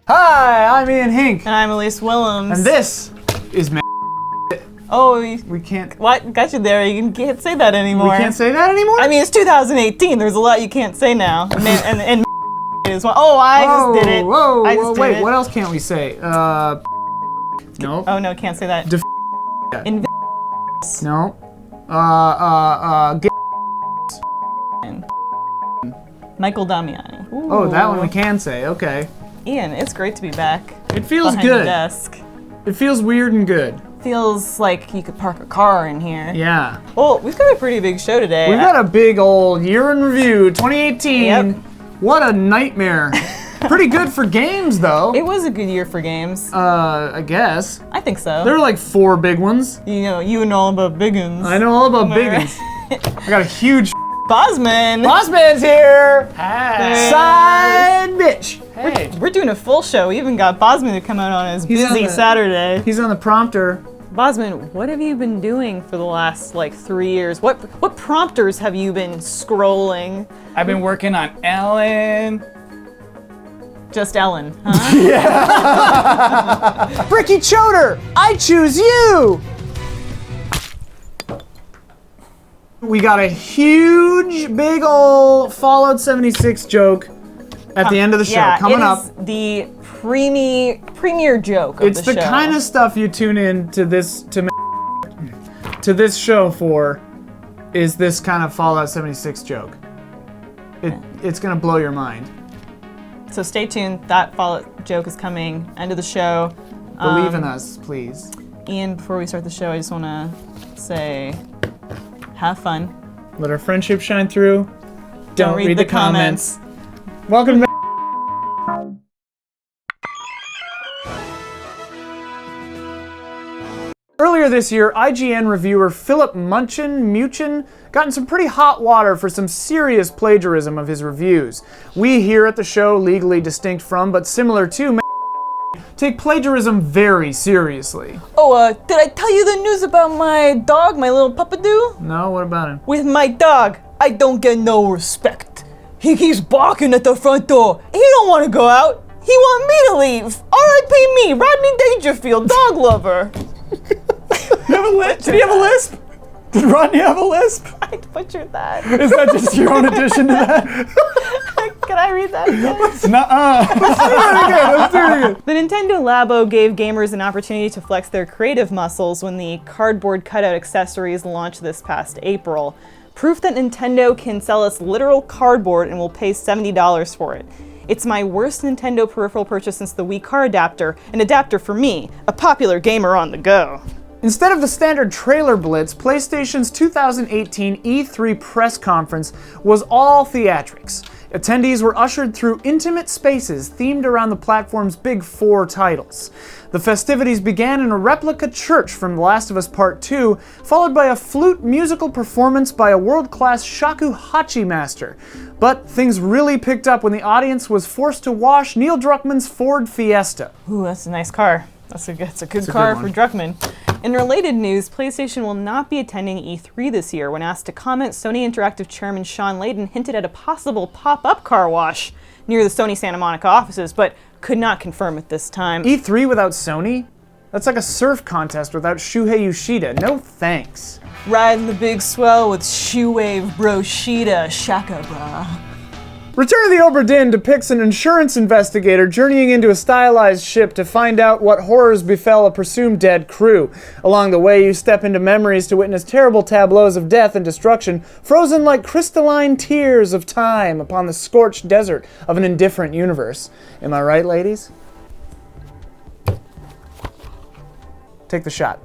Hi, I'm Ian Hink. And I'm Elise Willems. And this is Oh, we can't. What? Got you there. You can't say that anymore. We can't say that anymore? I mean, it's 2018. There's a lot you can't say now. And is one. Oh, I just did it. Whoa, wait, what else can't we say? No. Oh, no, can't say that. No. Michael Damiani. Ooh. Oh, that one we can say, okay. Ian, it's great to be back. It feels behind good. The desk. It feels weird and good. Feels like you could park a car in here. Yeah. Well, we've got a pretty big show today. We've got a big old year in review, 2018. Yep. What a nightmare. Pretty good for games, though. It was a good year for games. I guess. I think so. There were like 4 big ones. You know, you know all about biggins. I know all about biggins. I got a huge Bosman! Bosman's here! Hey. Side bitch! Hey. We're doing a full show. We even got Bosman to come out on his busy Saturday. He's on the prompter. Bosman, what have you been doing for the last 3 years? What prompters have you been scrolling? I've been working on Ellen. Just Ellen, huh? Yeah! Bricky Choder, I choose you! We got a huge, big ol' Fallout 76 joke at the end of the show coming up. It is the premier joke of it's the show. It's the kind of stuff you tune in to this show for, is this kind of Fallout 76 joke. It's gonna blow your mind. So stay tuned. That Fallout joke is coming. End of the show. Believe in us, please. Ian, before we start the show, I just want to say, have fun. Let our friendship shine through. Don't read the comments. Welcome back. Earlier this year, IGN reviewer Philip Muchin got in some pretty hot water for some serious plagiarism of his reviews. We here at the show, legally distinct from but similar to, take plagiarism very seriously. Oh, did I tell you the news about my dog, my little puppadoo? No, what about him? With my dog, I don't get no respect. He keeps barking at the front door. He don't want to go out. He want me to leave. R.I.P. me, Rodney Dangerfield, dog lover. You have a lisp? Did he have a lisp? Did Rodney have a lisp? I butchered that. Is that just your own addition to that? Can I read that again? Nuh-uh. Let's do it again. The Nintendo Labo gave gamers an opportunity to flex their creative muscles when the cardboard cutout accessories launched this past April. Proof that Nintendo can sell us literal cardboard and will pay $70 for it. It's my worst Nintendo peripheral purchase since the Wii car adapter, an adapter for me, a popular gamer on the go. Instead of the standard trailer blitz, PlayStation's 2018 E3 press conference was all theatrics. Attendees were ushered through intimate spaces themed around the platform's big 4 titles. The festivities began in a replica church from The Last of Us Part 2, followed by a flute musical performance by a world-class shakuhachi master. But things really picked up when the audience was forced to wash Neil Druckmann's Ford Fiesta. Ooh, that's a nice car. That's a good car for Druckmann. In related news, PlayStation will not be attending E3 this year. When asked to comment, Sony Interactive Chairman Sean Layden hinted at a possible pop-up car wash near the Sony Santa Monica offices, but could not confirm at this time. E3 without Sony? That's like a surf contest without Shuhei Yoshida. No thanks. Riding the big swell with Shoewave Broshida Shaka Bra. Return of the Obra Dinn depicts an insurance investigator journeying into a stylized ship to find out what horrors befell a presumed dead crew. Along the way, you step into memories to witness terrible tableaus of death and destruction, frozen like crystalline tears of time upon the scorched desert of an indifferent universe. Am I right, ladies? Take the shot.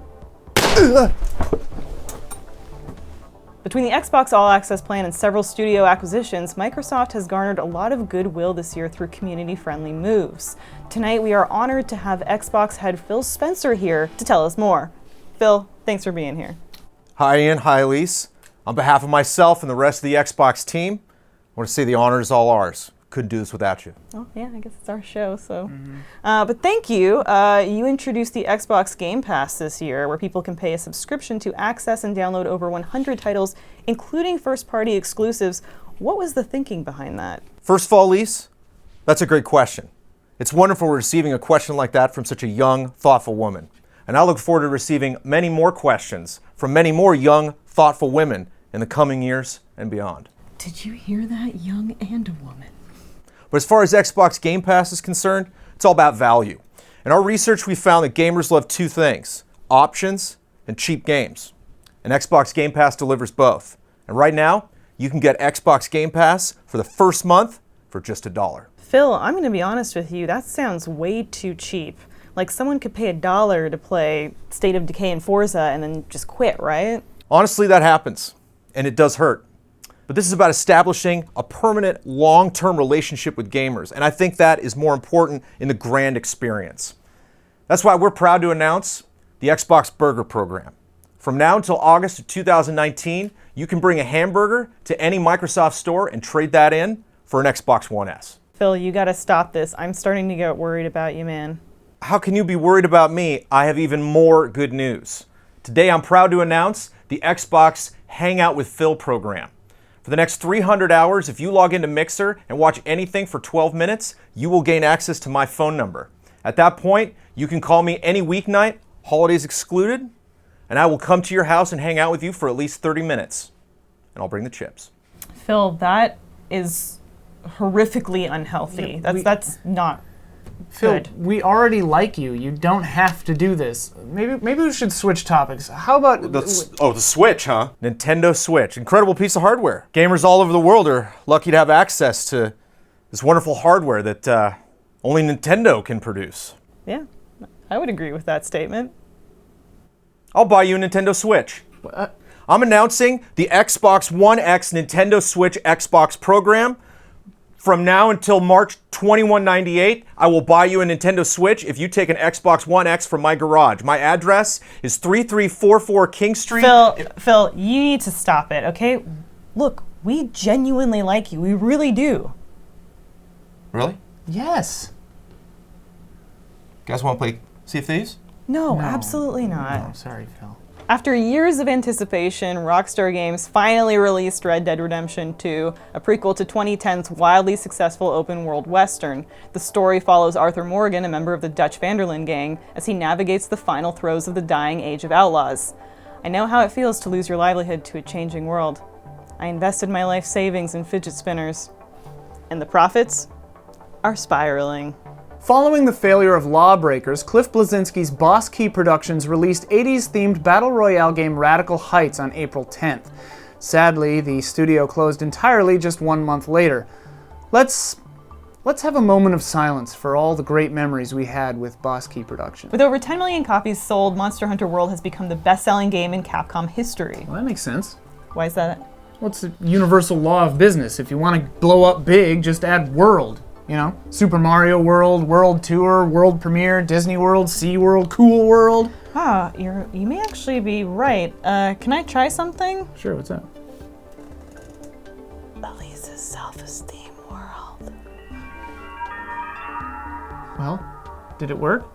Between the Xbox All Access plan and several studio acquisitions, Microsoft has garnered a lot of goodwill this year through community-friendly moves. Tonight, we are honored to have Xbox head Phil Spencer here to tell us more. Phil, thanks for being here. Hi, Ian. Hi, Elise. On behalf of myself and the rest of the Xbox team, I want to say the honor is all ours. Couldn't do this without you. Oh, yeah, I guess it's our show, so. But thank you. You introduced the Xbox Game Pass this year, where people can pay a subscription to access and download over 100 titles, including first-party exclusives. What was the thinking behind that? First of all, Elise, that's a great question. It's wonderful receiving a question like that from such a young, thoughtful woman. And I look forward to receiving many more questions from many more young, thoughtful women in the coming years and beyond. Did you hear that? Young and a woman. But as far as Xbox Game Pass is concerned, it's all about value. In our research, we found that gamers love two things: options and cheap games. And Xbox Game Pass delivers both. And right now, you can get Xbox Game Pass for the first month for just $1. Phil, I'm going to be honest with you. That sounds way too cheap. Like someone could pay $1 to play State of Decay and Forza and then just quit, right? Honestly, that happens, and it does hurt. But this is about establishing a permanent, long-term relationship with gamers, and I think that is more important in the grand experience. That's why we're proud to announce the Xbox Burger Program. From now until August of 2019, you can bring a hamburger to any Microsoft store and trade that in for an Xbox One S. Phil, you gotta stop this. I'm starting to get worried about you, man. How can you be worried about me? I have even more good news. Today I'm proud to announce the Xbox Hangout with Phil program. For the next 300 hours, if you log into Mixer and watch anything for 12 minutes, you will gain access to my phone number. At that point, you can call me any weeknight, holidays excluded, and I will come to your house and hang out with you for at least 30 minutes. And I'll bring the chips. Phil, that is horrifically unhealthy. Yeah, That's not Phil, good. we already like you. You don't have to do this. Maybe we should switch topics. How about... The Switch, huh? Nintendo Switch. Incredible piece of hardware. Gamers all over the world are lucky to have access to this wonderful hardware that only Nintendo can produce. Yeah, I would agree with that statement. I'll buy you a Nintendo Switch. I'm announcing the Xbox One X Nintendo Switch Xbox program. From now until March 2198, I will buy you a Nintendo Switch if you take an Xbox One X from my garage. My address is 3344 King Street. Phil, you need to stop it, okay? Look, we genuinely like you. We really do. Really? Yes. You guys want to play Sea of Thieves? No, absolutely not. Oh, sorry, Phil. After years of anticipation, Rockstar Games finally released Red Dead Redemption 2, a prequel to 2010's wildly successful open-world western. The story follows Arthur Morgan, a member of the Dutch Van der Linde gang, as he navigates the final throes of the dying age of outlaws. I know how it feels to lose your livelihood to a changing world. I invested my life savings in fidget spinners, and the profits are spiraling. Following the failure of Lawbreakers, Cliff Bleszinski's Boss Key Productions released 80s-themed battle royale game Radical Heights on April 10th. Sadly, the studio closed entirely just 1 month later. Let's have a moment of silence for all the great memories we had with Boss Key Productions. With over 10 million copies sold, Monster Hunter World has become the best-selling game in Capcom history. Well, that makes sense. Why is that? Well, it's a universal law of business. If you want to blow up big, just add world. You know, Super Mario World, World Tour, World Premiere, Disney World, Sea World, Cool World. Ah, you may actually be right. Can I try something? Sure, what's up? Elise's self-esteem world. Well, did it work?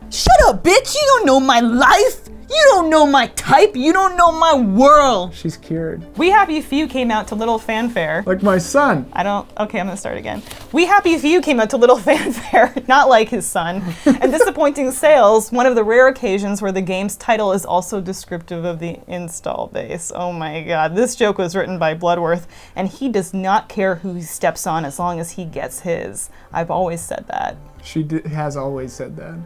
Shut up, bitch! You don't know my life! You don't know my type! You don't know my world! She's cured. We Happy Few came out to little fanfare. Like my son. Okay, I'm gonna start again. We Happy Few came out to little fanfare, not like his son. And disappointing sales, one of the rare occasions where the game's title is also descriptive of the install base. Oh my god, this joke was written by Bloodworth, and he does not care who he steps on as long as he gets his. I've always said that. She has always said that.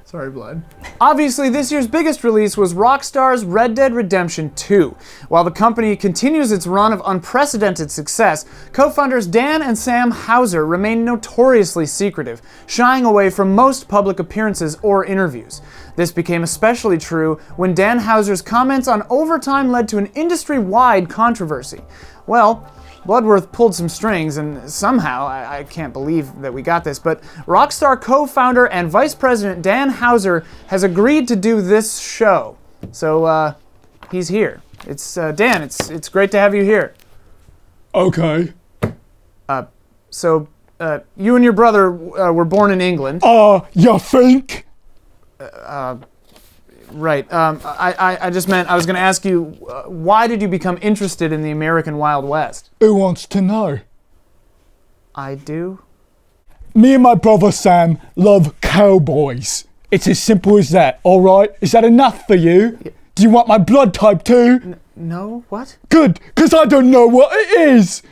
Sorry, Blood. Obviously, this year's biggest release was Rockstar's Red Dead Redemption 2. While the company continues its run of unprecedented success, co-founders Dan and Sam Houser remain notoriously secretive, shying away from most public appearances or interviews. This became especially true when Dan Houser's comments on overtime led to an industry-wide controversy. Well, Bloodworth pulled some strings, and somehow, I can't believe that we got this, but Rockstar co-founder and vice president Dan Houser has agreed to do this show. So, he's here. It's, Dan, it's great to have you here. Okay. So, you and your brother were born in England. You think? Right. I just meant, I was going to ask you, why did you become interested in the American Wild West? Who wants to know? I do. Me and my brother Sam love cowboys. It's as simple as that, alright? Is that enough for you? Do you want my blood type too? No, what? Good, because I don't know what it is.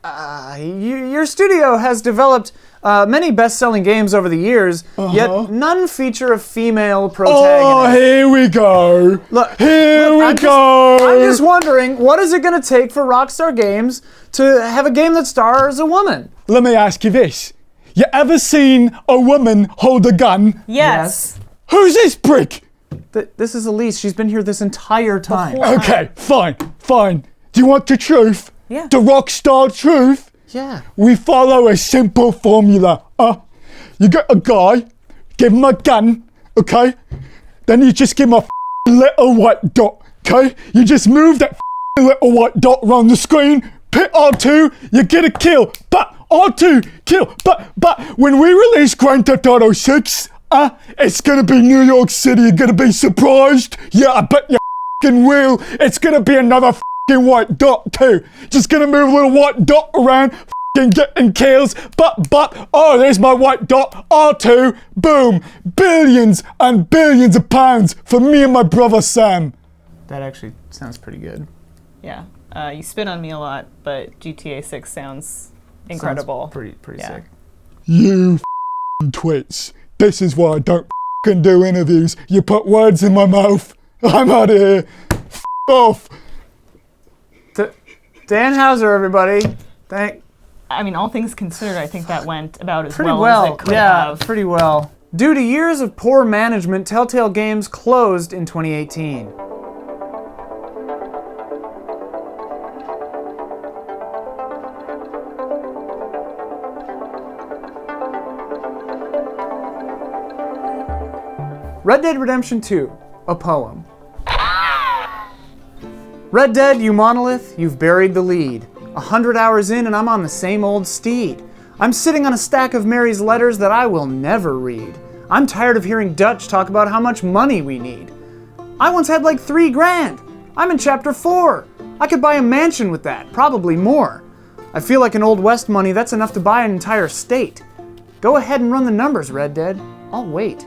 Your studio has developed many best-selling games over the years, yet none feature a female protagonist. Oh, here we go. Here we go. I'm just wondering, what is it going to take for Rockstar Games to have a game that stars a woman? Let me ask you this. You ever seen a woman hold a gun? Yes. Who's this prick? This is Elise. She's been here this entire time. Okay, fine. Do you want the truth? Yeah. The Rockstar truth? Yeah. We follow a simple formula. You get a guy, give him a gun, okay? Then you just give him a little white dot, okay? You just move that little white dot around the screen, hit R2, you get a kill. But R2, kill. But when we release Grand Theft Auto 6, it's gonna be New York City. You're gonna be surprised. Yeah, I bet you will. It's gonna be another white dot too. Just gonna move a little white dot around, getting kills. But, oh, there's my white dot. R2, boom. Billions and billions of pounds for me and my brother Sam. That actually sounds pretty good. Yeah. You spit on me a lot, but GTA 6 sounds incredible. Sounds pretty sick. You twits. This is why I don't do interviews. You put words in my mouth. I'm out of here. Off. Dan Hauser, everybody. I mean, all things considered, I think that went about as Pretty well well. as it could Yeah, have. pretty well. Due to years of poor management, Telltale Games closed in 2018. Red Dead Redemption 2, a poem. Red Dead, you monolith, you've buried the lead. 100 hours in and I'm on the same old steed. I'm sitting on a stack of Mary's letters that I will never read. I'm tired of hearing Dutch talk about how much money we need. I once had like $3,000. I'm in chapter 4. I could buy a mansion with that, probably more. I feel like in Old West money, that's enough to buy an entire state. Go ahead and run the numbers, Red Dead. I'll wait.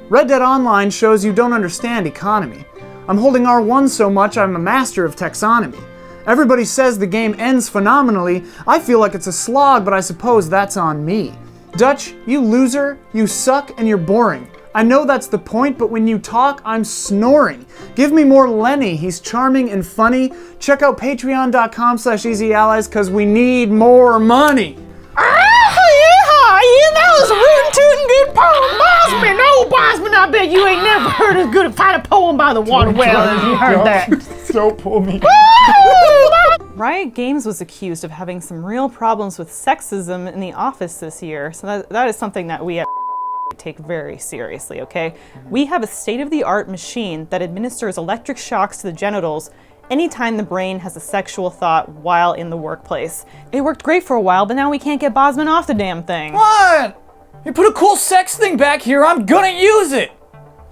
Red Dead Online shows you don't understand economy. I'm holding R1 so much I'm a master of taxonomy. Everybody says the game ends phenomenally. I feel like it's a slog, but I suppose that's on me. Dutch, you loser, you suck, and you're boring. I know that's the point, but when you talk, I'm snoring. Give me more Lenny, he's charming and funny. Check out patreon.com/easyallies, cause we need more money. Yeah, that was a rootin' tootin' good poem, Bosman. Oh, Bosman, I bet you ain't never heard as good a fine a poem by the water well as you heard that. Don't pull me. Riot Games was accused of having some real problems with sexism in the office this year, so that is something that we at take very seriously, okay? We have a state-of-the-art machine that administers electric shocks to the genitals anytime the brain has a sexual thought while in the workplace. It worked great for a while, but now we can't get Bosman off the damn thing. What? You put a cool sex thing back here, I'm gonna use it!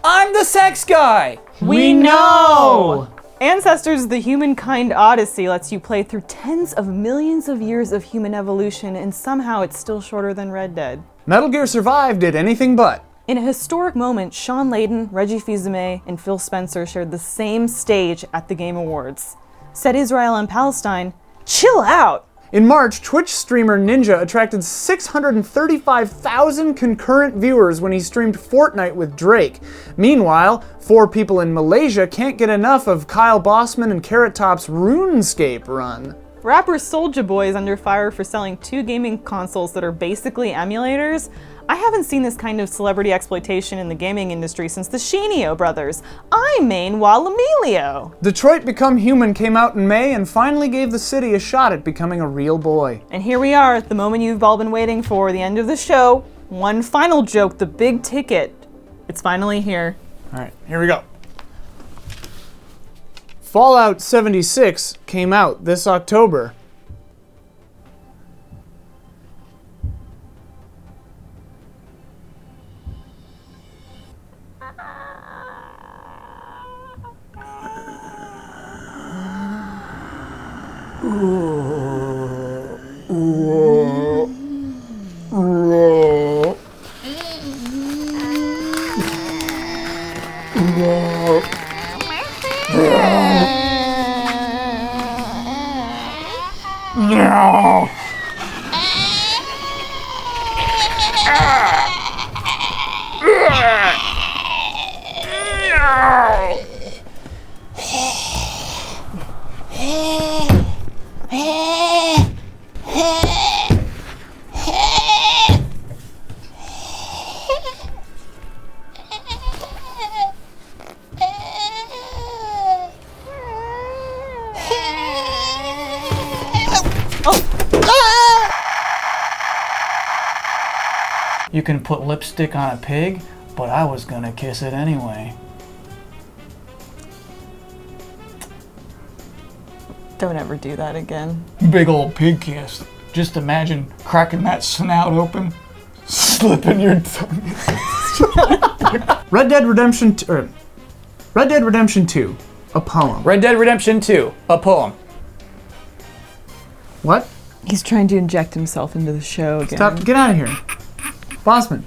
I'm the sex guy! We know! Ancestors: The Humankind Odyssey lets you play through tens of millions of years of human evolution, and somehow it's still shorter than Red Dead. Metal Gear Survive did anything but. In a historic moment, Sean Layden, Reggie Fils-Aimé, and Phil Spencer shared the same stage at the Game Awards. Said Israel and Palestine, chill out! In March, Twitch streamer Ninja attracted 635,000 concurrent viewers when he streamed Fortnite with Drake. Meanwhile, 4 people in Malaysia can't get enough of Kyle Bossman and Carrot Top's RuneScape run. Rapper Soulja Boy is under fire for selling 2 gaming consoles that are basically emulators. I haven't seen this kind of celebrity exploitation in the gaming industry since the Shinio brothers. I'm main Emilio. Detroit Become Human came out in May and finally gave the city a shot at becoming a real boy. And here we are, the moment you've all been waiting for, the end of the show. One final joke, the big ticket. It's finally here. Alright, here we go. Fallout 76 came out this October. You can put lipstick on a pig, but I was gonna kiss it anyway. Don't ever do that again. Big old pig kiss. Just imagine cracking that snout open, slipping your tongue. Red Dead Redemption 2, a poem. Red Dead Redemption 2, a poem. What? He's trying to inject himself into the show again. Stop, get out of here. Bossman.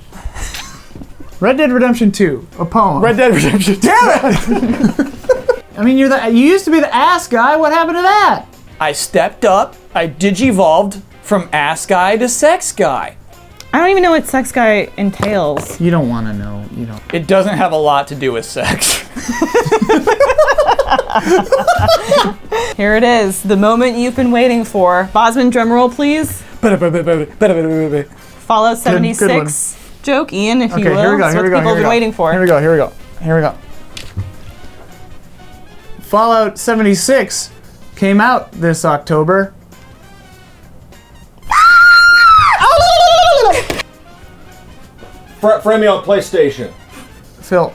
Red Dead Redemption 2, a poem. Red Dead Redemption 2. Damn it! I mean, you used to be the ass guy. What happened to that? I stepped up. I digivolved from ass guy to sex guy. I don't even know what sex guy entails. You don't want to know. You don't. It doesn't have a lot to do with sex. Here it is, the moment you've been waiting for. Bosman, drumroll, please. Fallout 76 joke, Ian, if you will. Here we go. That's Here what we go. people have been waiting for. Here we go. Here we go. Here we go. Fallout 76 came out this October. Friend me on PlayStation. Phil,